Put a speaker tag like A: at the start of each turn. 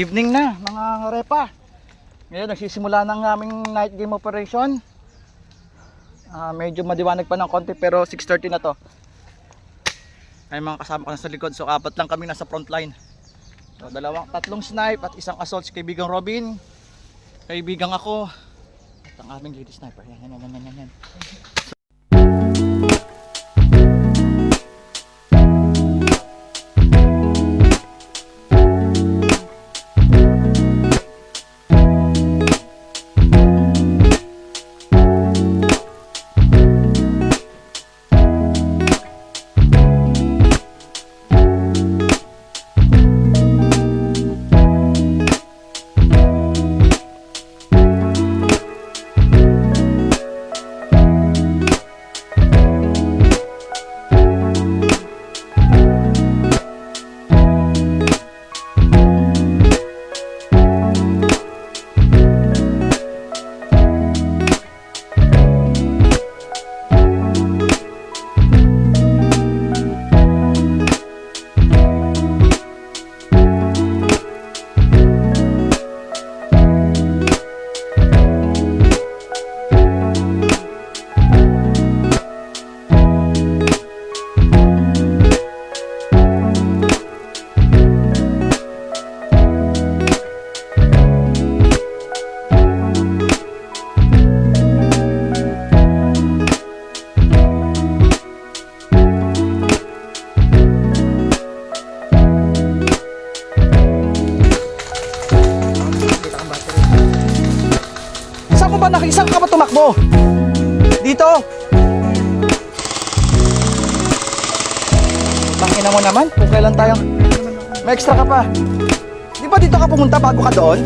A: Evening na mga repa. Ngayon nagsisimula ng aming night game operation. Medyo madiwanag pa ng konti pero 6:30 na to. May mga kasama ko na sa likod, so apat lang kami nasa front line. So tatlong snipe at isang assault si kaibigang Robin, kaibigang ako at ang aming lady sniper. Yan. Saan ka ba tumakbo? Dito! Tangina mo naman, kung kailan tayo. May extra ka pa. Di ba dito ka pumunta bago ka doon?